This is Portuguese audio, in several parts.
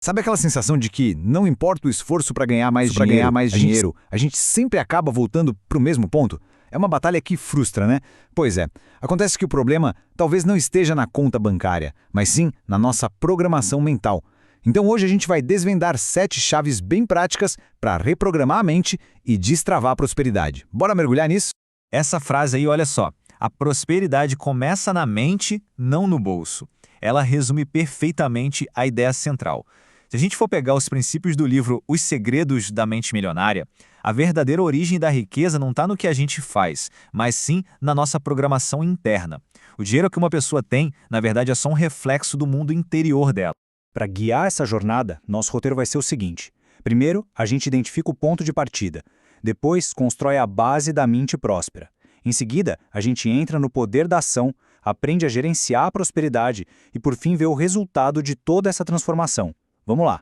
Sabe aquela sensação de que não importa o esforço para ganhar mais dinheiro, a gente sempre acaba voltando para o mesmo ponto? É uma batalha que frustra, né? Pois é. Acontece que o problema talvez não esteja na conta bancária, mas sim na nossa programação mental. Então hoje a gente vai desvendar 7 chaves bem práticas para reprogramar a mente e destravar a prosperidade. Bora mergulhar nisso? Essa frase aí, olha só. A prosperidade começa na mente, não no bolso. Ela resume perfeitamente a ideia central. Se a gente for pegar os princípios do livro Os Segredos da Mente Milionária, a verdadeira origem da riqueza não está no que a gente faz, mas sim na nossa programação interna. O dinheiro que uma pessoa tem, na verdade, é só um reflexo do mundo interior dela. Para guiar essa jornada, nosso roteiro vai ser o seguinte. Primeiro, a gente identifica o ponto de partida. Depois, constrói a base da mente próspera. Em seguida, a gente entra no poder da ação, aprende a gerenciar a prosperidade e, por fim, vê o resultado de toda essa transformação. Vamos lá.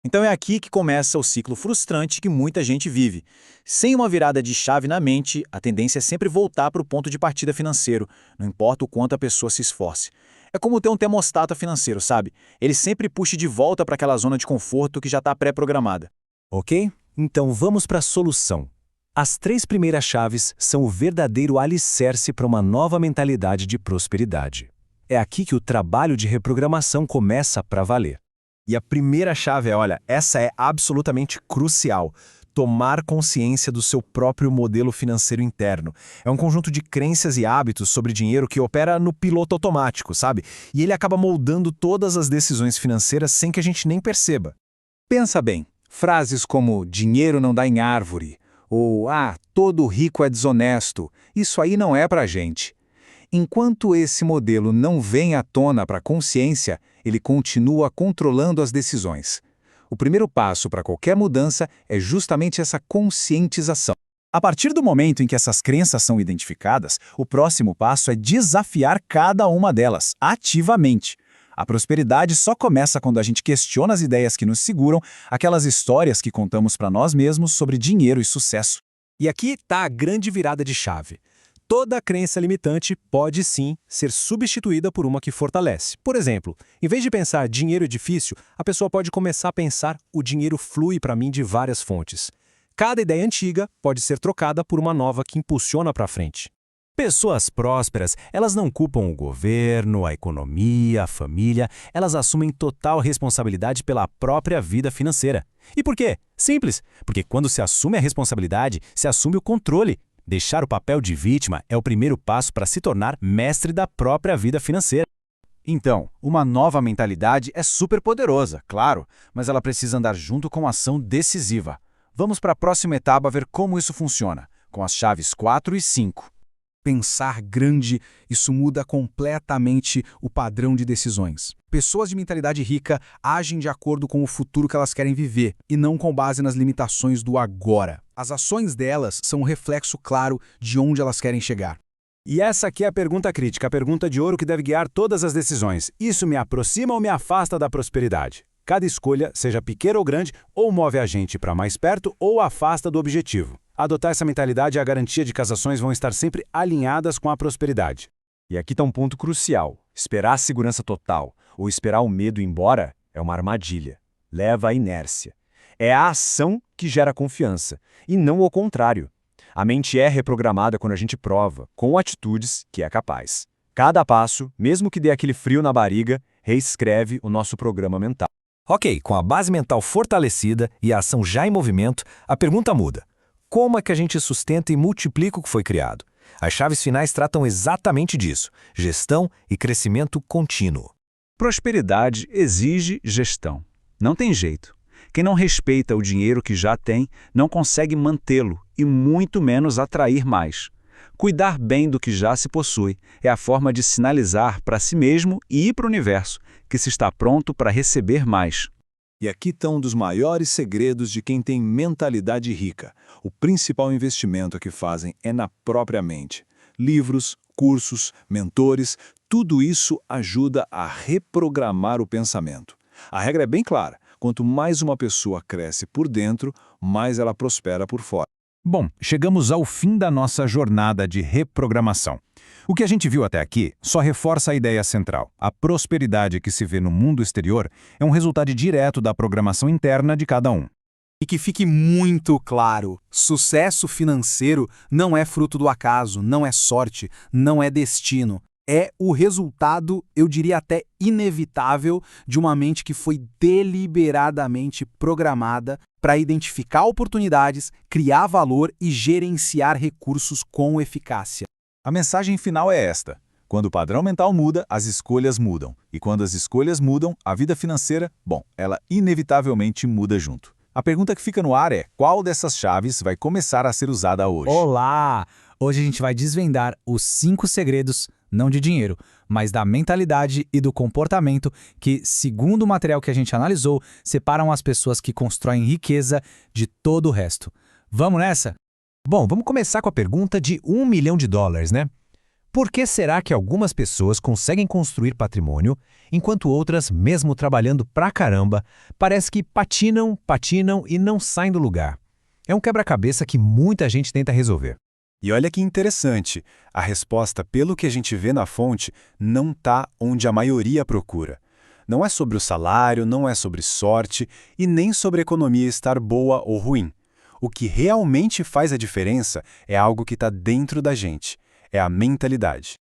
Então é aqui que começa o ciclo frustrante que muita gente vive. Sem uma virada de chave na mente, a tendência é sempre voltar para o ponto de partida financeiro, não importa o quanto a pessoa se esforce. É como ter um termostato financeiro, sabe? Ele sempre puxa de volta para aquela zona de conforto que já está pré-programada. Ok? Então vamos para a solução. As 3 primeiras chaves são o verdadeiro alicerce para uma nova mentalidade de prosperidade. É aqui que o trabalho de reprogramação começa para valer. E a primeira chave é, olha, essa é absolutamente crucial. Tomar consciência do seu próprio modelo financeiro interno. É um conjunto de crenças e hábitos sobre dinheiro que opera no piloto automático, sabe? E ele acaba moldando todas as decisões financeiras sem que a gente nem perceba. Pensa bem, frases como dinheiro não dá em árvore, ou todo rico é desonesto, isso aí não é pra gente. Enquanto esse modelo não vem à tona para a consciência, ele continua controlando as decisões. O primeiro passo para qualquer mudança é justamente essa conscientização. A partir do momento em que essas crenças são identificadas, o próximo passo é desafiar cada uma delas, ativamente. A prosperidade só começa quando a gente questiona as ideias que nos seguram, aquelas histórias que contamos para nós mesmos sobre dinheiro e sucesso. E aqui está a grande virada de chave. Toda crença limitante pode sim ser substituída por uma que fortalece. Por exemplo, em vez de pensar dinheiro é difícil, a pessoa pode começar a pensar o dinheiro flui para mim de várias fontes. Cada ideia antiga pode ser trocada por uma nova que impulsiona para frente. Pessoas prósperas, elas não culpam o governo, a economia, a família, elas assumem total responsabilidade pela própria vida financeira. E por quê? Simples, porque quando se assume a responsabilidade, se assume o controle. Deixar o papel de vítima é o primeiro passo para se tornar mestre da própria vida financeira. Então, uma nova mentalidade é super poderosa, claro, mas ela precisa andar junto com ação decisiva. Vamos para a próxima etapa ver como isso funciona, com as chaves 4 e 5. Pensar grande, isso muda completamente o padrão de decisões. Pessoas de mentalidade rica agem de acordo com o futuro que elas querem viver e não com base nas limitações do agora. As ações delas são um reflexo claro de onde elas querem chegar. E essa aqui é a pergunta crítica, a pergunta de ouro que deve guiar todas as decisões. Isso me aproxima ou me afasta da prosperidade? Cada escolha, seja pequena ou grande, ou move a gente para mais perto ou afasta do objetivo. Adotar essa mentalidade é a garantia de que as ações vão estar sempre alinhadas com a prosperidade. E aqui está um ponto crucial. Esperar a segurança total ou esperar o medo ir embora é uma armadilha. Leva à inércia. É a ação que gera confiança, e não o contrário. A mente é reprogramada quando a gente prova, com atitudes, que é capaz. Cada passo, mesmo que dê aquele frio na barriga, reescreve o nosso programa mental. Ok, com a base mental fortalecida e a ação já em movimento, a pergunta muda. Como é que a gente sustenta e multiplica o que foi criado? As chaves finais tratam exatamente disso: gestão e crescimento contínuo. Prosperidade exige gestão. Não tem jeito. Quem não respeita o dinheiro que já tem, não consegue mantê-lo e muito menos atrair mais. Cuidar bem do que já se possui é a forma de sinalizar para si mesmo e para o universo que se está pronto para receber mais. E aqui estão um dos maiores segredos de quem tem mentalidade rica. O principal investimento que fazem é na própria mente. Livros, cursos, mentores, tudo isso ajuda a reprogramar o pensamento. A regra é bem clara: quanto mais uma pessoa cresce por dentro, mais ela prospera por fora. Bom, chegamos ao fim da nossa jornada de reprogramação. O que a gente viu até aqui só reforça a ideia central. A prosperidade que se vê no mundo exterior é um resultado direto da programação interna de cada um. E que fique muito claro, sucesso financeiro não é fruto do acaso, não é sorte, não é destino. É o resultado, eu diria até inevitável, de uma mente que foi deliberadamente programada para identificar oportunidades, criar valor e gerenciar recursos com eficácia. A mensagem final é esta: quando o padrão mental muda, as escolhas mudam. E quando as escolhas mudam, a vida financeira, ela inevitavelmente muda junto. A pergunta que fica no ar é: qual dessas chaves vai começar a ser usada hoje? Olá! Hoje a gente vai desvendar os 5 segredos, não de dinheiro, mas da mentalidade e do comportamento que, segundo o material que a gente analisou, separam as pessoas que constroem riqueza de todo o resto. Vamos nessa? Bom, vamos começar com a pergunta de $1 milhão, né? Por que será que algumas pessoas conseguem construir patrimônio, enquanto outras, mesmo trabalhando pra caramba, parece que patinam e não saem do lugar? É um quebra-cabeça que muita gente tenta resolver. E olha que interessante, a resposta, pelo que a gente vê na fonte, não está onde a maioria procura. Não é sobre o salário, não é sobre sorte e nem sobre a economia estar boa ou ruim. O que realmente faz a diferença é algo que está dentro da gente. É a mentalidade.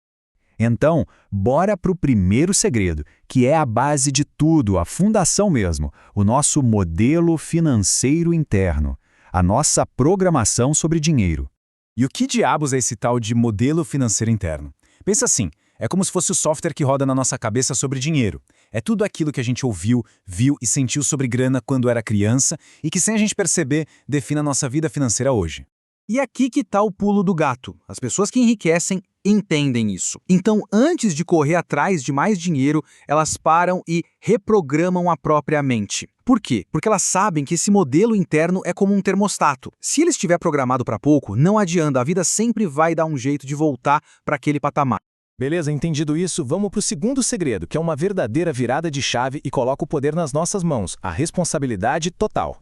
Então, bora para o primeiro segredo, que é a base de tudo, a fundação mesmo, o nosso modelo financeiro interno, a nossa programação sobre dinheiro. E o que diabos é esse tal de modelo financeiro interno? Pensa assim, é como se fosse o software que roda na nossa cabeça sobre dinheiro. É tudo aquilo que a gente ouviu, viu e sentiu sobre grana quando era criança e que, sem a gente perceber, define a nossa vida financeira hoje. E aqui que está o pulo do gato. As pessoas que enriquecem entendem isso. Então, antes de correr atrás de mais dinheiro, elas param e reprogramam a própria mente. Por quê? Porque elas sabem que esse modelo interno é como um termostato. Se ele estiver programado para pouco, não adianta, a vida sempre vai dar um jeito de voltar para aquele patamar. Beleza, entendido isso, vamos para o segundo segredo, que é uma verdadeira virada de chave e coloca o poder nas nossas mãos, a responsabilidade total.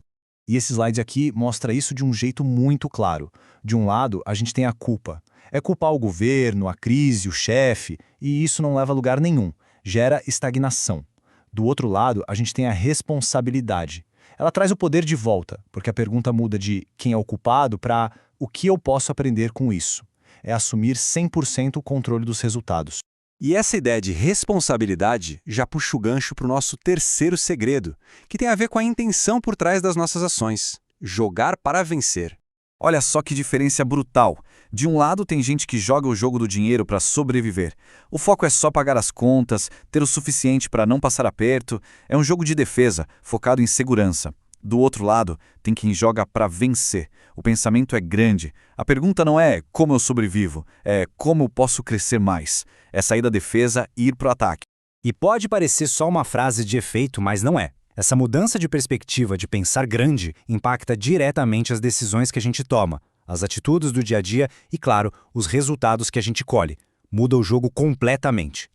E esse slide aqui mostra isso de um jeito muito claro. De um lado, a gente tem a culpa. É culpar o governo, a crise, o chefe, e isso não leva a lugar nenhum. Gera estagnação. Do outro lado, a gente tem a responsabilidade. Ela traz o poder de volta, porque a pergunta muda de quem é o culpado para o que eu posso aprender com isso. É assumir 100% o controle dos resultados. E essa ideia de responsabilidade já puxa o gancho para o nosso terceiro segredo, que tem a ver com a intenção por trás das nossas ações: jogar para vencer. Olha só que diferença brutal. De um lado tem gente que joga o jogo do dinheiro para sobreviver. O foco é só pagar as contas, ter o suficiente para não passar aperto. É um jogo de defesa, focado em segurança. Do outro lado, tem quem joga para vencer. O pensamento é grande. A pergunta não é como eu sobrevivo, é como eu posso crescer mais. É sair da defesa e ir para o ataque. E pode parecer só uma frase de efeito, mas não é. Essa mudança de perspectiva de pensar grande impacta diretamente as decisões que a gente toma, as atitudes do dia a dia e, claro, os resultados que a gente colhe. Muda o jogo completamente.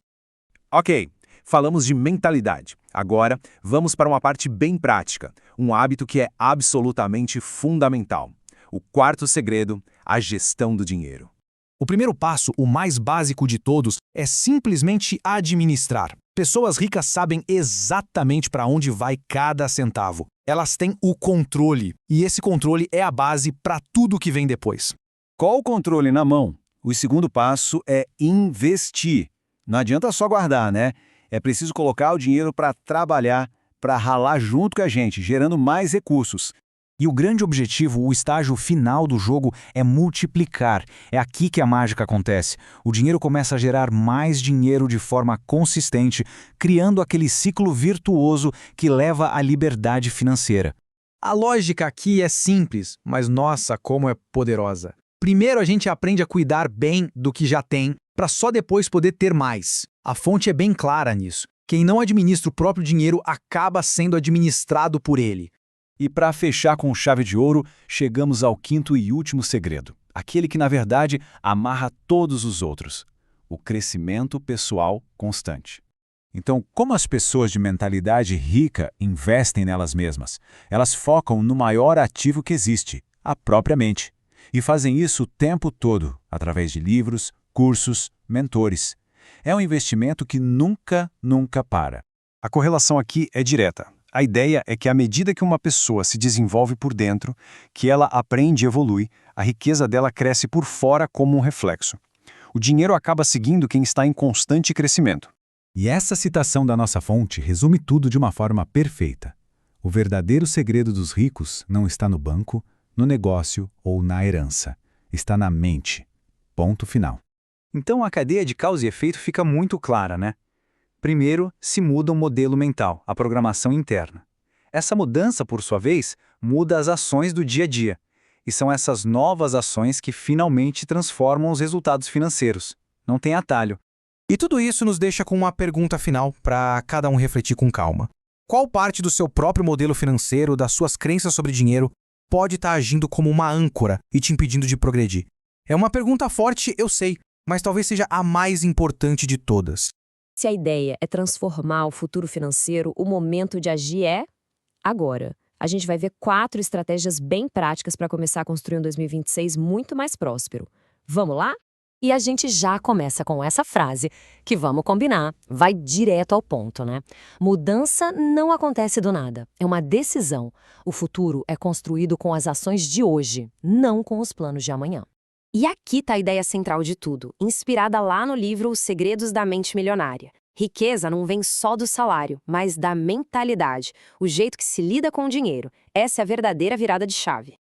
Ok, falamos de mentalidade. Agora, vamos para uma parte bem prática, um hábito que é absolutamente fundamental. O quarto segredo, a gestão do dinheiro. O primeiro passo, o mais básico de todos, é simplesmente administrar. Pessoas ricas sabem exatamente para onde vai cada centavo. Elas têm o controle, e esse controle é a base para tudo que vem depois. Com o controle na mão, o segundo passo é investir. Não adianta só guardar, né? É preciso colocar o dinheiro para trabalhar, para ralar junto com a gente, gerando mais recursos. E o grande objetivo, o estágio final do jogo, é multiplicar. É aqui que a mágica acontece. O dinheiro começa a gerar mais dinheiro de forma consistente, criando aquele ciclo virtuoso que leva à liberdade financeira. A lógica aqui é simples, mas nossa, como é poderosa. Primeiro a gente aprende a cuidar bem do que já tem, para só depois poder ter mais. A fonte é bem clara nisso. Quem não administra o próprio dinheiro acaba sendo administrado por ele. E para fechar com chave de ouro, chegamos ao quinto e último segredo. Aquele que, na verdade, amarra todos os outros. O crescimento pessoal constante. Então, como as pessoas de mentalidade rica investem nelas mesmas? Elas focam no maior ativo que existe, a própria mente. E fazem isso o tempo todo, através de livros, cursos, mentores. É um investimento que nunca para. A correlação aqui é direta. A ideia é que à medida que uma pessoa se desenvolve por dentro, que ela aprende e evolui, a riqueza dela cresce por fora como um reflexo. O dinheiro acaba seguindo quem está em constante crescimento. E essa citação da nossa fonte resume tudo de uma forma perfeita. O verdadeiro segredo dos ricos não está no banco, no negócio ou na herança. Está na mente. Ponto final. Então a cadeia de causa e efeito fica muito clara, né? Primeiro, se muda o modelo mental, a programação interna. Essa mudança, por sua vez, muda as ações do dia a dia. E são essas novas ações que finalmente transformam os resultados financeiros. Não tem atalho. E tudo isso nos deixa com uma pergunta final para cada um refletir com calma. Qual parte do seu próprio modelo financeiro, das suas crenças sobre dinheiro, pode estar agindo como uma âncora e te impedindo de progredir? É uma pergunta forte, eu sei, mas talvez seja a mais importante de todas. Se a ideia é transformar o futuro financeiro, o momento de agir é agora. A gente vai ver 4 estratégias bem práticas para começar a construir um 2026 muito mais próspero. Vamos lá? E a gente já começa com essa frase, que vamos combinar, vai direto ao ponto, né? Mudança não acontece do nada, é uma decisão. O futuro é construído com as ações de hoje, não com os planos de amanhã. E aqui está a ideia central de tudo, inspirada lá no livro Os Segredos da Mente Milionária. Riqueza não vem só do salário, mas da mentalidade, o jeito que se lida com o dinheiro. Essa é a verdadeira virada de chave.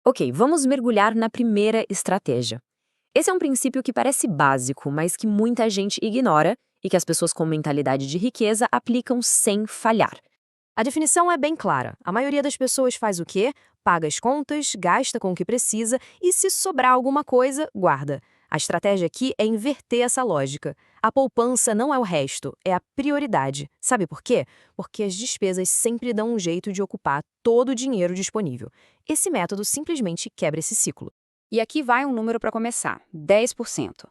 Ok, vamos mergulhar na primeira estratégia. Esse é um princípio que parece básico, mas que muita gente ignora e que as pessoas com mentalidade de riqueza aplicam sem falhar. A definição é bem clara. A maioria das pessoas faz o quê? Paga as contas, gasta com o que precisa e, se sobrar alguma coisa, guarda. A estratégia aqui é inverter essa lógica. A poupança não é o resto, é a prioridade. Sabe por quê? Porque as despesas sempre dão um jeito de ocupar todo o dinheiro disponível. Esse método simplesmente quebra esse ciclo. E aqui vai um número para começar, 10%.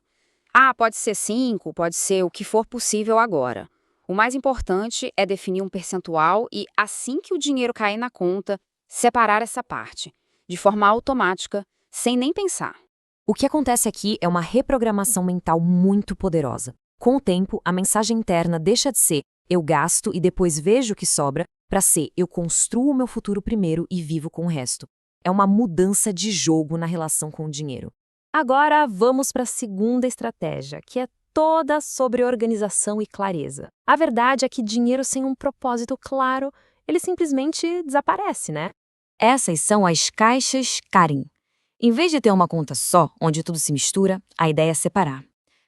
Ah, pode ser 5%, pode ser o que for possível agora. O mais importante é definir um percentual e, assim que o dinheiro cair na conta, separar essa parte, de forma automática, sem nem pensar. O que acontece aqui é uma reprogramação mental muito poderosa. Com o tempo, a mensagem interna deixa de ser eu gasto e depois vejo o que sobra para ser eu construo o meu futuro primeiro e vivo com o resto. É uma mudança de jogo na relação com o dinheiro. Agora vamos para a segunda estratégia, que é toda sobre organização e clareza. A verdade é que dinheiro sem um propósito claro, ele simplesmente desaparece, né? Essas são as caixas Carim. Em vez de ter uma conta só, onde tudo se mistura, a ideia é separar.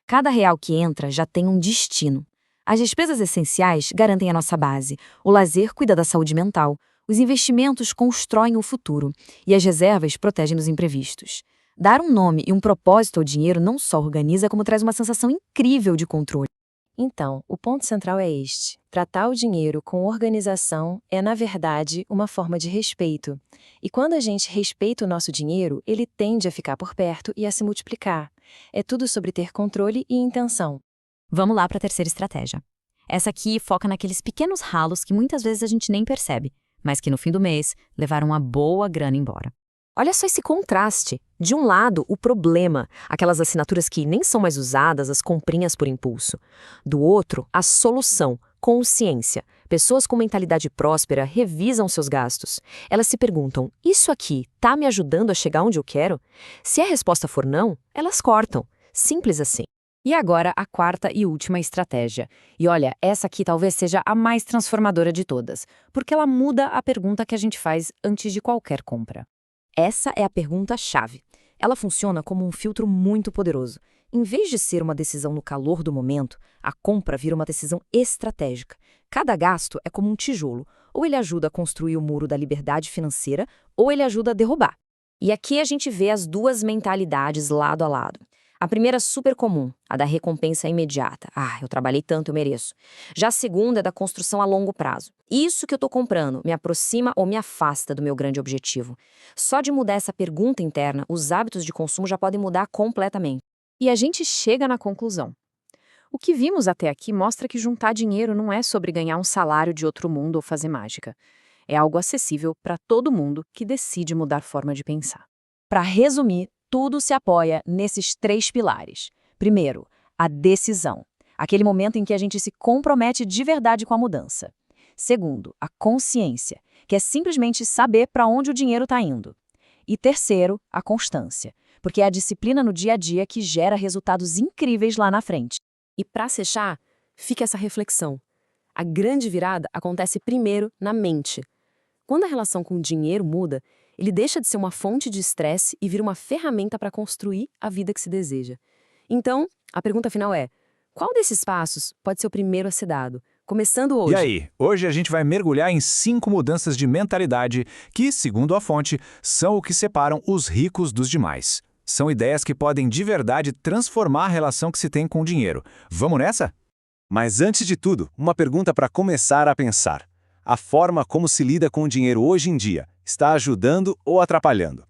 Cada real que entra já tem um destino. As despesas essenciais garantem a nossa base, o lazer cuida da saúde mental, os investimentos constroem o futuro e as reservas protegem dos imprevistos. Dar um nome e um propósito ao dinheiro não só organiza, como traz uma sensação incrível de controle. Então, o ponto central é este. Tratar o dinheiro com organização é, na verdade, uma forma de respeito. E quando a gente respeita o nosso dinheiro, ele tende a ficar por perto e a se multiplicar. É tudo sobre ter controle e intenção. Vamos lá para a terceira estratégia. Essa aqui foca naqueles pequenos ralos que muitas vezes a gente nem percebe, mas que no fim do mês levaram uma boa grana embora. Olha só esse contraste. De um lado, o problema, aquelas assinaturas que nem são mais usadas, as comprinhas por impulso. Do outro, a solução, consciência. Pessoas com mentalidade próspera revisam seus gastos. Elas se perguntam, isso aqui está me ajudando a chegar onde eu quero? Se a resposta for não, elas cortam. Simples assim. E agora a quarta e última estratégia. E olha, essa aqui talvez seja a mais transformadora de todas, porque ela muda a pergunta que a gente faz antes de qualquer compra. Essa é a pergunta-chave. Ela funciona como um filtro muito poderoso. Em vez de ser uma decisão no calor do momento, a compra vira uma decisão estratégica. Cada gasto é como um tijolo. Ou ele ajuda a construir o muro da liberdade financeira, ou ele ajuda a derrubar. E aqui a gente vê as duas mentalidades lado a lado. A primeira super comum, a da recompensa imediata. Ah, eu trabalhei tanto, eu mereço. Já a segunda é da construção a longo prazo. Isso que eu estou comprando me aproxima ou me afasta do meu grande objetivo. Só de mudar essa pergunta interna, os hábitos de consumo já podem mudar completamente. E a gente chega na conclusão. O que vimos até aqui mostra que juntar dinheiro não é sobre ganhar um salário de outro mundo ou fazer mágica. É algo acessível para todo mundo que decide mudar forma de pensar. Para resumir, tudo se apoia nesses 3 pilares. Primeiro, a decisão. Aquele momento em que a gente se compromete de verdade com a mudança. Segundo, a consciência, que é simplesmente saber para onde o dinheiro está indo. E terceiro, a constância, porque é a disciplina no dia a dia que gera resultados incríveis lá na frente. E para fechar, fica essa reflexão. A grande virada acontece primeiro na mente. Quando a relação com o dinheiro muda, ele deixa de ser uma fonte de estresse e vira uma ferramenta para construir a vida que se deseja. Então, a pergunta final é: qual desses passos pode ser o primeiro a ser dado? Começando hoje. E aí, hoje a gente vai mergulhar em 5 mudanças de mentalidade que, segundo a fonte, são o que separam os ricos dos demais. São ideias que podem de verdade transformar a relação que se tem com o dinheiro. Vamos nessa? Mas antes de tudo, uma pergunta para começar a pensar. A forma como se lida com o dinheiro hoje em dia está ajudando ou atrapalhando?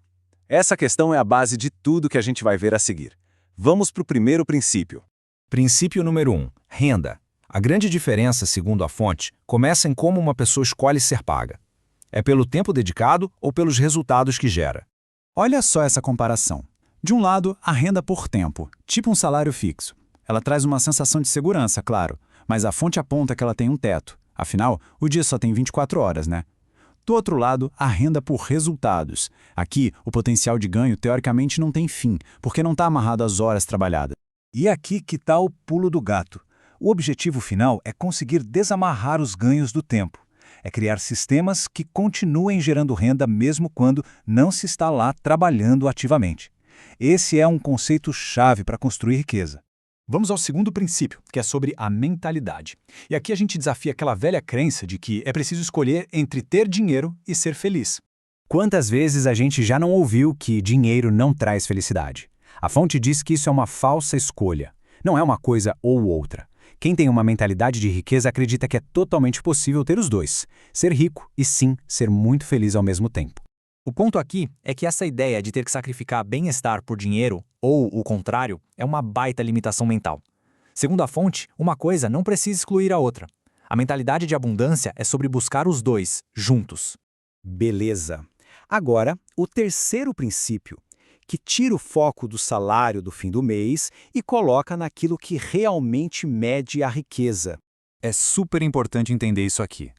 Essa questão é a base de tudo que a gente vai ver a seguir. Vamos para o primeiro princípio. Princípio número 1. Renda. A grande diferença, segundo a fonte, começa em como uma pessoa escolhe ser paga. É pelo tempo dedicado ou pelos resultados que gera? Olha só essa comparação. De um lado, a renda por tempo, tipo um salário fixo. Ela traz uma sensação de segurança, claro, mas a fonte aponta que ela tem um teto. Afinal, o dia só tem 24 horas, né? Do outro lado, a renda por resultados. Aqui, o potencial de ganho teoricamente não tem fim, porque não está amarrado às horas trabalhadas. E aqui que está o pulo do gato. O objetivo final é conseguir desamarrar os ganhos do tempo. É criar sistemas que continuem gerando renda mesmo quando não se está lá trabalhando ativamente. Esse é um conceito-chave para construir riqueza. Vamos ao segundo princípio, que é sobre a mentalidade. E aqui a gente desafia aquela velha crença de que é preciso escolher entre ter dinheiro e ser feliz. Quantas vezes a gente já não ouviu que dinheiro não traz felicidade? A fonte diz que isso é uma falsa escolha. Não é uma coisa ou outra. Quem tem uma mentalidade de riqueza acredita que é totalmente possível ter os dois. Ser rico e, sim, ser muito feliz ao mesmo tempo. O ponto aqui é que essa ideia de ter que sacrificar bem-estar por dinheiro, ou o contrário, é uma baita limitação mental. Segundo a fonte, uma coisa não precisa excluir a outra. A mentalidade de abundância é sobre buscar os dois, juntos. Beleza. Agora, o terceiro princípio, que tira o foco do salário do fim do mês e coloca naquilo que realmente mede a riqueza. É super importante entender isso aqui.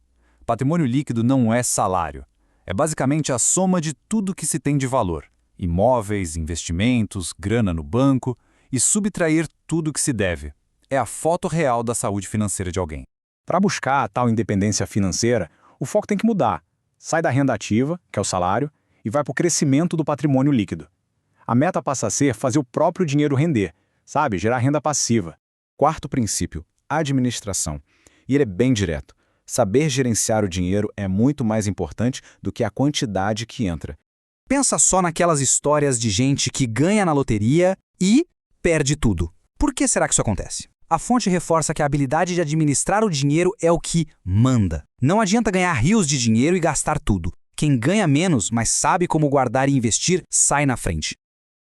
Patrimônio líquido não é salário. É basicamente a soma de tudo que se tem de valor. Imóveis, investimentos, grana no banco e subtrair tudo que se deve. É a foto real da saúde financeira de alguém. Para buscar a tal independência financeira, o foco tem que mudar. Sai da renda ativa, que é o salário, e vai para o crescimento do patrimônio líquido. A meta passa a ser fazer o próprio dinheiro render, sabe? Gerar renda passiva. Quarto princípio, administração. E ele é bem direto. Saber gerenciar o dinheiro é muito mais importante do que a quantidade que entra. Pensa só naquelas histórias de gente que ganha na loteria e perde tudo. Por que será que isso acontece? A fonte reforça que a habilidade de administrar o dinheiro é o que manda. Não adianta ganhar rios de dinheiro e gastar tudo. Quem ganha menos, mas sabe como guardar e investir, sai na frente.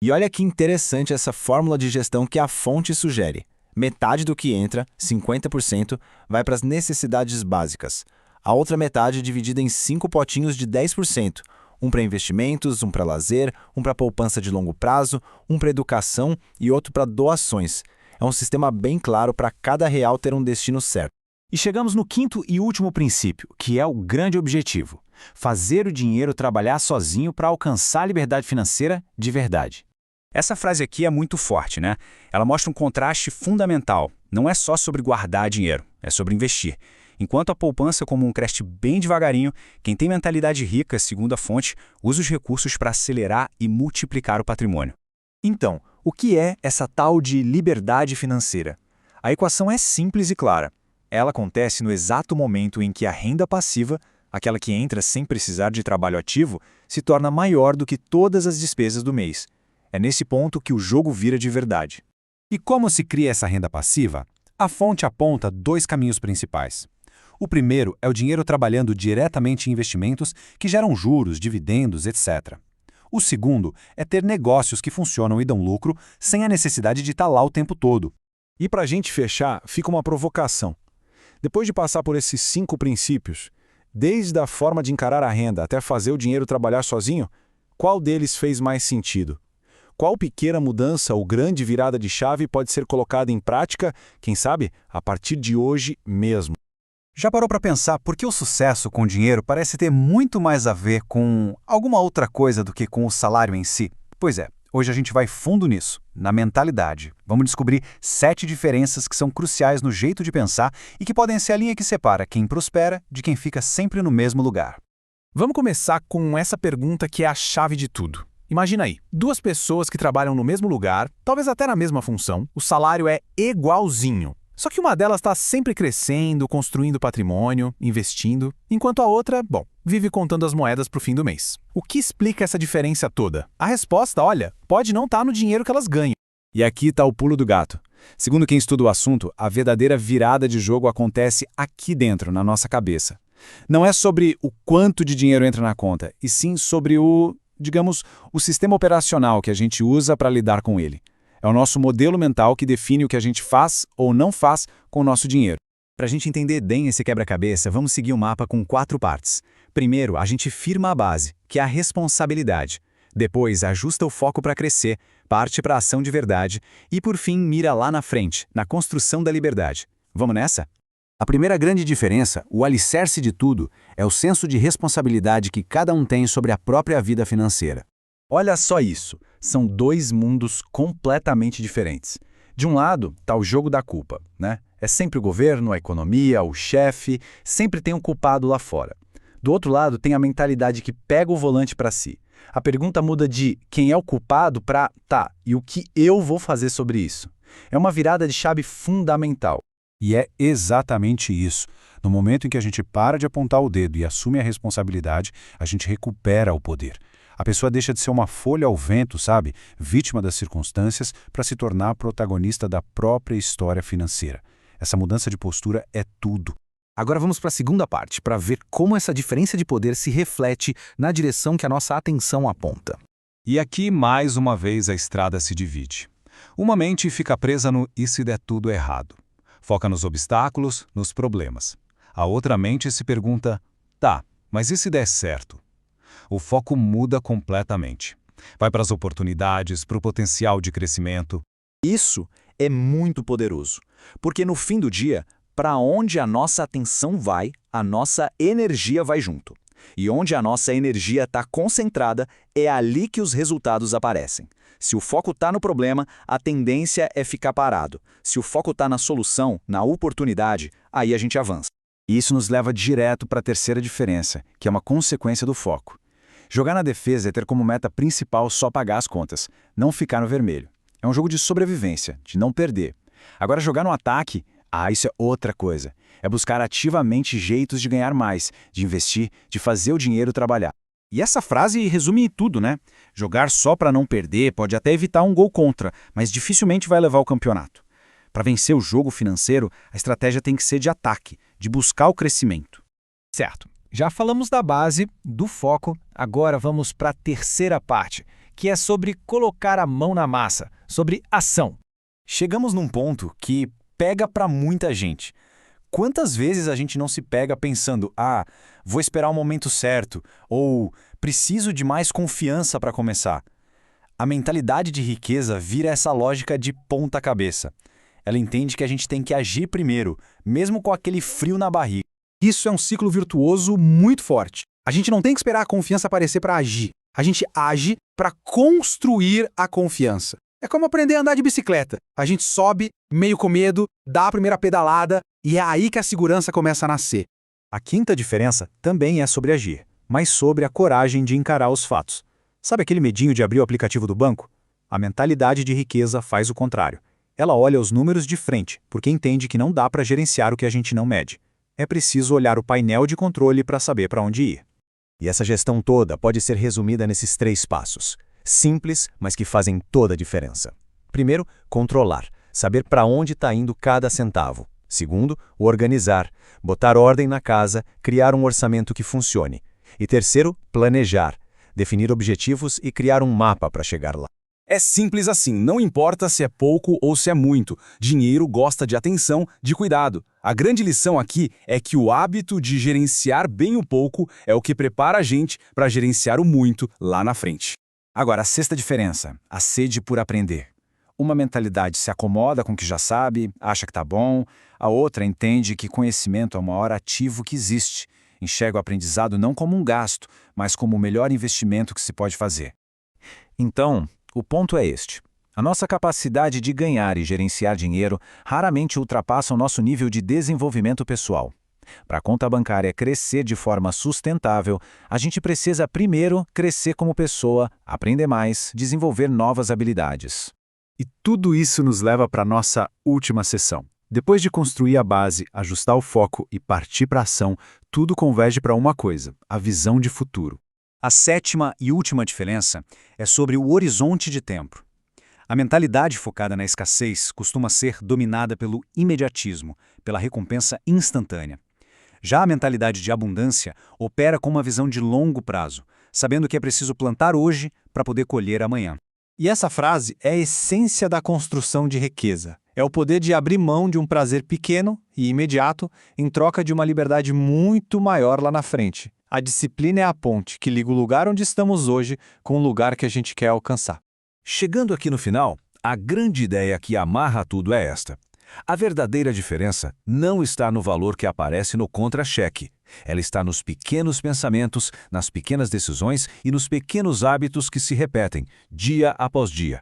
E olha que interessante essa fórmula de gestão que a fonte sugere. Metade do que entra, 50%, vai para as necessidades básicas. A outra metade é dividida em 5 potinhos de 10%. Um para investimentos, um para lazer, um para poupança de longo prazo, um para educação e outro para doações. É um sistema bem claro para cada real ter um destino certo. E chegamos no quinto e último princípio, que é o grande objetivo. Fazer o dinheiro trabalhar sozinho para alcançar a liberdade financeira de verdade. Essa frase aqui é muito forte, né? Ela mostra um contraste fundamental. Não é só sobre guardar dinheiro, é sobre investir. Enquanto a poupança comum cresce bem devagarinho, quem tem mentalidade rica, segundo a fonte, usa os recursos para acelerar e multiplicar o patrimônio. Então, o que é essa tal de liberdade financeira? A equação é simples e clara. Ela acontece no exato momento em que a renda passiva, aquela que entra sem precisar de trabalho ativo, se torna maior do que todas as despesas do mês. É nesse ponto que o jogo vira de verdade. E como se cria essa renda passiva? A fonte aponta 2 caminhos principais. O primeiro é o dinheiro trabalhando diretamente em investimentos que geram juros, dividendos, etc. O segundo é ter negócios que funcionam e dão lucro sem a necessidade de estar lá o tempo todo. E para a gente fechar, fica uma provocação. Depois de passar por esses 5 princípios, desde a forma de encarar a renda até fazer o dinheiro trabalhar sozinho, qual deles fez mais sentido? Qual pequena mudança ou grande virada de chave pode ser colocada em prática, quem sabe, a partir de hoje mesmo? Já parou para pensar por que o sucesso com dinheiro parece ter muito mais a ver com alguma outra coisa do que com o salário em si? Pois é, hoje a gente vai fundo nisso, na mentalidade. Vamos descobrir 7 diferenças que são cruciais no jeito de pensar e que podem ser a linha que separa quem prospera de quem fica sempre no mesmo lugar. Vamos começar com essa pergunta que é a chave de tudo. Imagina aí, 2 pessoas que trabalham no mesmo lugar, talvez até na mesma função, o salário é igualzinho. Só que uma delas está sempre crescendo, construindo patrimônio, investindo, enquanto a outra, vive contando as moedas para o fim do mês. O que explica essa diferença toda? A resposta, olha, pode não estar no dinheiro que elas ganham. E aqui está o pulo do gato. Segundo quem estuda o assunto, a verdadeira virada de jogo acontece aqui dentro, na nossa cabeça. Não é sobre o quanto de dinheiro entra na conta, e sim sobre o sistema operacional que a gente usa para lidar com ele. É o nosso modelo mental que define o que a gente faz ou não faz com o nosso dinheiro. Para a gente entender bem esse quebra-cabeça, vamos seguir o mapa com 4 partes. Primeiro, a gente firma a base, que é a responsabilidade. Depois, ajusta o foco para crescer, parte para a ação de verdade e, por fim, mira lá na frente, na construção da liberdade. Vamos nessa? A primeira grande diferença, o alicerce de tudo, é o senso de responsabilidade que cada um tem sobre a própria vida financeira. Olha só isso, são 2 mundos completamente diferentes. De um lado, está o jogo da culpa, né? É sempre o governo, a economia, o chefe, sempre tem um culpado lá fora. Do outro lado, tem a mentalidade que pega o volante para si. A pergunta muda de quem é o culpado para e o que eu vou fazer sobre isso? É uma virada de chave fundamental. E é exatamente isso. No momento em que a gente para de apontar o dedo e assume a responsabilidade, a gente recupera o poder. A pessoa deixa de ser uma folha ao vento, sabe? Vítima das circunstâncias, para se tornar protagonista da própria história financeira. Essa mudança de postura é tudo. Agora vamos para a segunda parte, para ver como essa diferença de poder se reflete na direção que a nossa atenção aponta. E aqui, mais uma vez, a estrada se divide. Uma mente fica presa no "e se der tudo errado?". Foca nos obstáculos, nos problemas. A outra mente se pergunta, mas e se der certo? O foco muda completamente. Vai para as oportunidades, para o potencial de crescimento. Isso é muito poderoso, porque no fim do dia, para onde a nossa atenção vai, a nossa energia vai junto. E onde a nossa energia está concentrada, é ali que os resultados aparecem. Se o foco está no problema, a tendência é ficar parado. Se o foco está na solução, na oportunidade, aí a gente avança. E isso nos leva direto para a terceira diferença, que é uma consequência do foco. Jogar na defesa é ter como meta principal só pagar as contas, não ficar no vermelho. É um jogo de sobrevivência, de não perder. Agora, jogar no ataque, isso é outra coisa. É buscar ativamente jeitos de ganhar mais, de investir, de fazer o dinheiro trabalhar. E essa frase resume tudo, né? Jogar só para não perder pode até evitar um gol contra, mas dificilmente vai levar ao campeonato. Para vencer o jogo financeiro, a estratégia tem que ser de ataque, de buscar o crescimento. Certo. Já falamos da base, do foco, agora vamos para a terceira parte, que é sobre colocar a mão na massa, sobre ação. Chegamos num ponto que pega para muita gente. Quantas vezes a gente não se pega pensando, vou esperar o momento certo, ou preciso de mais confiança para começar? A mentalidade de riqueza vira essa lógica de ponta cabeça. Ela entende que a gente tem que agir primeiro, mesmo com aquele frio na barriga. Isso é um ciclo virtuoso muito forte. A gente não tem que esperar a confiança aparecer para agir. A gente age para construir a confiança. É como aprender a andar de bicicleta. A gente sobe, meio com medo, dá a primeira pedalada e é aí que a segurança começa a nascer. A quinta diferença também é sobre agir, mas sobre a coragem de encarar os fatos. Sabe aquele medinho de abrir o aplicativo do banco? A mentalidade de riqueza faz o contrário. Ela olha os números de frente, porque entende que não dá para gerenciar o que a gente não mede. É preciso olhar o painel de controle para saber para onde ir. E essa gestão toda pode ser resumida nesses 3 passos. Simples, mas que fazem toda a diferença. Primeiro, controlar, saber para onde está indo cada centavo. Segundo, organizar, botar ordem na casa, criar um orçamento que funcione. E terceiro, planejar, definir objetivos e criar um mapa para chegar lá. É simples assim, não importa se é pouco ou se é muito. Dinheiro gosta de atenção, de cuidado. A grande lição aqui é que o hábito de gerenciar bem o pouco é o que prepara a gente para gerenciar o muito lá na frente. Agora, a sexta diferença, a sede por aprender. Uma mentalidade se acomoda com o que já sabe, acha que está bom, a outra entende que conhecimento é o maior ativo que existe, enxerga o aprendizado não como um gasto, mas como o melhor investimento que se pode fazer. Então, o ponto é este. A nossa capacidade de ganhar e gerenciar dinheiro raramente ultrapassa o nosso nível de desenvolvimento pessoal. Para a conta bancária crescer de forma sustentável, a gente precisa primeiro crescer como pessoa, aprender mais, desenvolver novas habilidades. E tudo isso nos leva para a nossa última sessão. Depois de construir a base, ajustar o foco e partir para a ação, tudo converge para uma coisa, a visão de futuro. A sétima e última diferença é sobre o horizonte de tempo. A mentalidade focada na escassez costuma ser dominada pelo imediatismo, pela recompensa instantânea. Já a mentalidade de abundância opera com uma visão de longo prazo, sabendo que é preciso plantar hoje para poder colher amanhã. E essa frase é a essência da construção de riqueza. É o poder de abrir mão de um prazer pequeno e imediato em troca de uma liberdade muito maior lá na frente. A disciplina é a ponte que liga o lugar onde estamos hoje com o lugar que a gente quer alcançar. Chegando aqui no final, a grande ideia que amarra tudo é esta. A verdadeira diferença não está no valor que aparece no contra-cheque. Ela está nos pequenos pensamentos, nas pequenas decisões e nos pequenos hábitos que se repetem, dia após dia.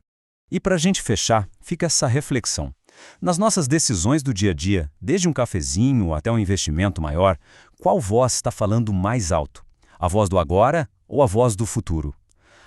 E para a gente fechar, fica essa reflexão. Nas nossas decisões do dia a dia, desde um cafezinho até um investimento maior, qual voz está falando mais alto? A voz do agora ou a voz do futuro?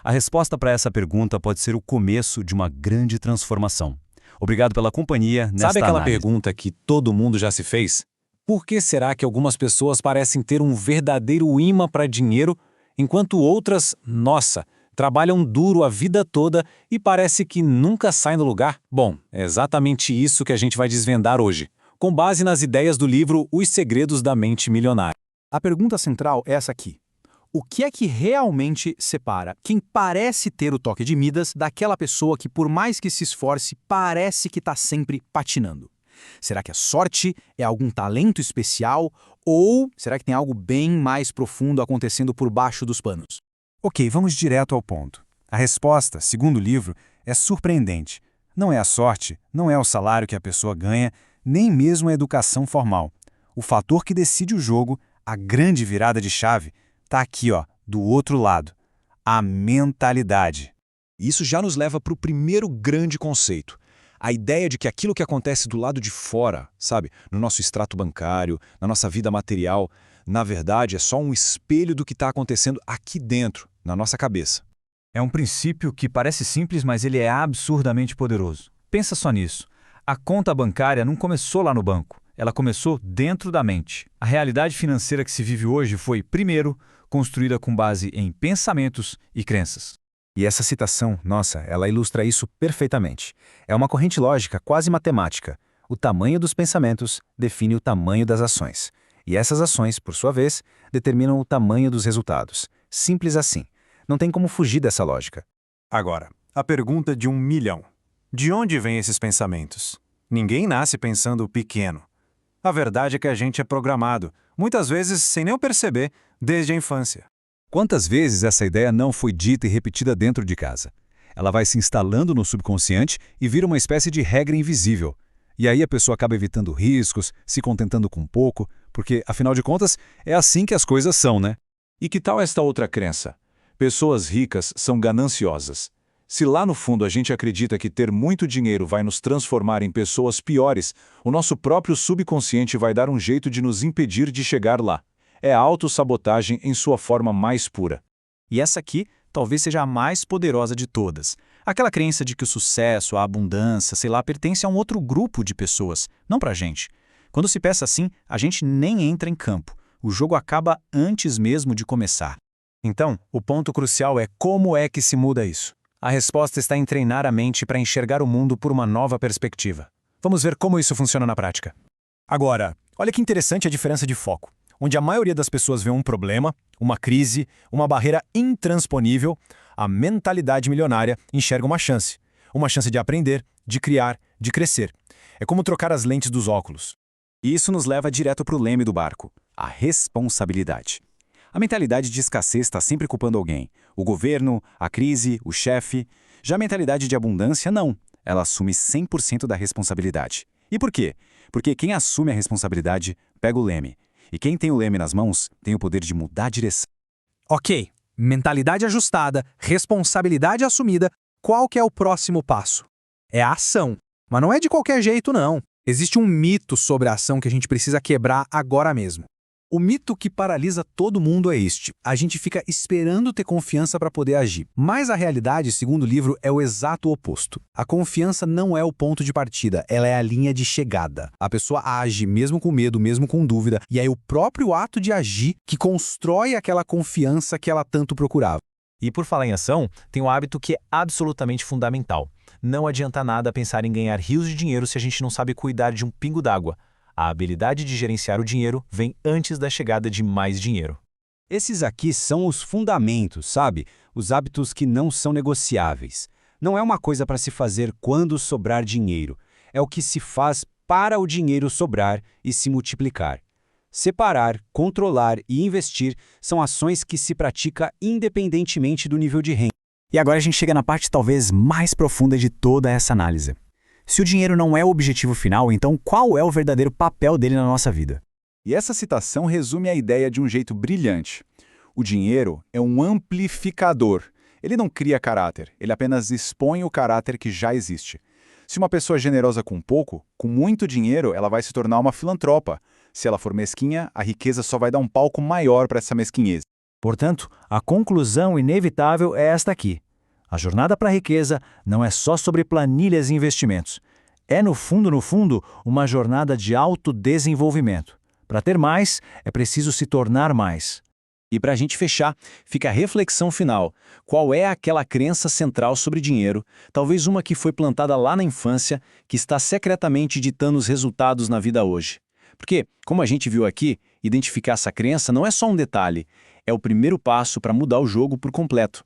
A resposta para essa pergunta pode ser o começo de uma grande transformação. Obrigado pela companhia nesta Sabe aquela análise. pergunta que todo mundo já se fez? Por que será que algumas pessoas parecem ter um verdadeiro imã para dinheiro, enquanto outras, nossa, trabalham duro a vida toda e parece que nunca saem do lugar? Bom, é exatamente isso que a gente vai desvendar hoje, com base nas ideias do livro Os Segredos da Mente Milionária. A pergunta central é essa aqui. O que é que realmente separa quem parece ter o toque de Midas daquela pessoa que, por mais que se esforce, parece que está sempre patinando? Será que a sorte é algum talento especial ou será que tem algo bem mais profundo acontecendo por baixo dos panos? Ok, vamos direto ao ponto. A resposta, segundo o livro, é surpreendente. Não é a sorte, não é o salário que a pessoa ganha, nem mesmo a educação formal. O fator que decide o jogo, a grande virada de chave, está aqui, do outro lado. A mentalidade. Isso já nos leva para o primeiro grande conceito. A ideia de que aquilo que acontece do lado de fora, sabe, no nosso extrato bancário, na nossa vida material, na verdade é só um espelho do que está acontecendo aqui dentro, na nossa cabeça. É um princípio que parece simples, mas ele é absurdamente poderoso. Pensa só nisso. A conta bancária não começou lá no banco. Ela começou dentro da mente. A realidade financeira que se vive hoje foi, primeiro, construída com base em pensamentos e crenças. E essa citação, nossa, ela ilustra isso perfeitamente. É uma corrente lógica quase matemática. O tamanho dos pensamentos define o tamanho das ações. E essas ações, por sua vez, determinam o tamanho dos resultados. Simples assim. Não tem como fugir dessa lógica. Agora, a pergunta de 1 milhão. De onde vêm esses pensamentos? Ninguém nasce pensando pequeno. A verdade é que a gente é programado, muitas vezes sem nem perceber, desde a infância. Quantas vezes essa ideia não foi dita e repetida dentro de casa? Ela vai se instalando no subconsciente e vira uma espécie de regra invisível. E aí a pessoa acaba evitando riscos, se contentando com pouco, porque, afinal de contas, é assim que as coisas são, né? E que tal esta outra crença? Pessoas ricas são gananciosas. Se lá no fundo a gente acredita que ter muito dinheiro vai nos transformar em pessoas piores, o nosso próprio subconsciente vai dar um jeito de nos impedir de chegar lá. É a autossabotagem em sua forma mais pura. E essa aqui talvez seja a mais poderosa de todas. Aquela crença de que o sucesso, a abundância, sei lá, pertence a um outro grupo de pessoas, não pra gente. Quando se pensa assim, a gente nem entra em campo. O jogo acaba antes mesmo de começar. Então, o ponto crucial é como é que se muda isso. A resposta está em treinar a mente para enxergar o mundo por uma nova perspectiva. Vamos ver como isso funciona na prática. Agora, olha que interessante a diferença de foco. Onde a maioria das pessoas vê um problema, uma crise, uma barreira intransponível, a mentalidade milionária enxerga uma chance. Uma chance de aprender, de criar, de crescer. É como trocar as lentes dos óculos. E isso nos leva direto para o leme do barco, a responsabilidade. A mentalidade de escassez está sempre culpando alguém. O governo, a crise, o chefe. Já a mentalidade de abundância, não. Ela assume 100% da responsabilidade. E por quê? Porque quem assume a responsabilidade pega o leme. E quem tem o leme nas mãos tem o poder de mudar a direção. Ok, mentalidade ajustada, responsabilidade assumida, qual que é o próximo passo? É a ação. Mas não é de qualquer jeito, não. Existe um mito sobre a ação que a gente precisa quebrar agora mesmo. O mito que paralisa todo mundo é este. A gente fica esperando ter confiança para poder agir. Mas a realidade, segundo o livro, é o exato oposto. A confiança não é o ponto de partida, ela é a linha de chegada. A pessoa age mesmo com medo, mesmo com dúvida, e é o próprio ato de agir que constrói aquela confiança que ela tanto procurava. E por falar em ação, tem um hábito que é absolutamente fundamental. Não adianta nada pensar em ganhar rios de dinheiro se a gente não sabe cuidar de um pingo d'água. A habilidade de gerenciar o dinheiro vem antes da chegada de mais dinheiro. Esses aqui são os fundamentos, sabe? Os hábitos que não são negociáveis. Não é uma coisa para se fazer quando sobrar dinheiro. É o que se faz para o dinheiro sobrar e se multiplicar. Separar, controlar e investir são ações que se pratica independentemente do nível de renda. E agora a gente chega na parte talvez mais profunda de toda essa análise. Se o dinheiro não é o objetivo final, então qual é o verdadeiro papel dele na nossa vida? E essa citação resume a ideia de um jeito brilhante. O dinheiro é um amplificador. Ele não cria caráter, ele apenas expõe o caráter que já existe. Se uma pessoa é generosa com pouco, com muito dinheiro, ela vai se tornar uma filantropa. Se ela for mesquinha, a riqueza só vai dar um palco maior para essa mesquinhez. Portanto, a conclusão inevitável é esta aqui. A jornada para a riqueza não é só sobre planilhas e investimentos. É, no fundo, uma jornada de autodesenvolvimento. Para ter mais, é preciso se tornar mais. E para a gente fechar, fica a reflexão final. Qual é aquela crença central sobre dinheiro, talvez uma que foi plantada lá na infância, que está secretamente ditando os resultados na vida hoje? Porque, como a gente viu aqui, identificar essa crença não é só um detalhe, é o primeiro passo para mudar o jogo por completo.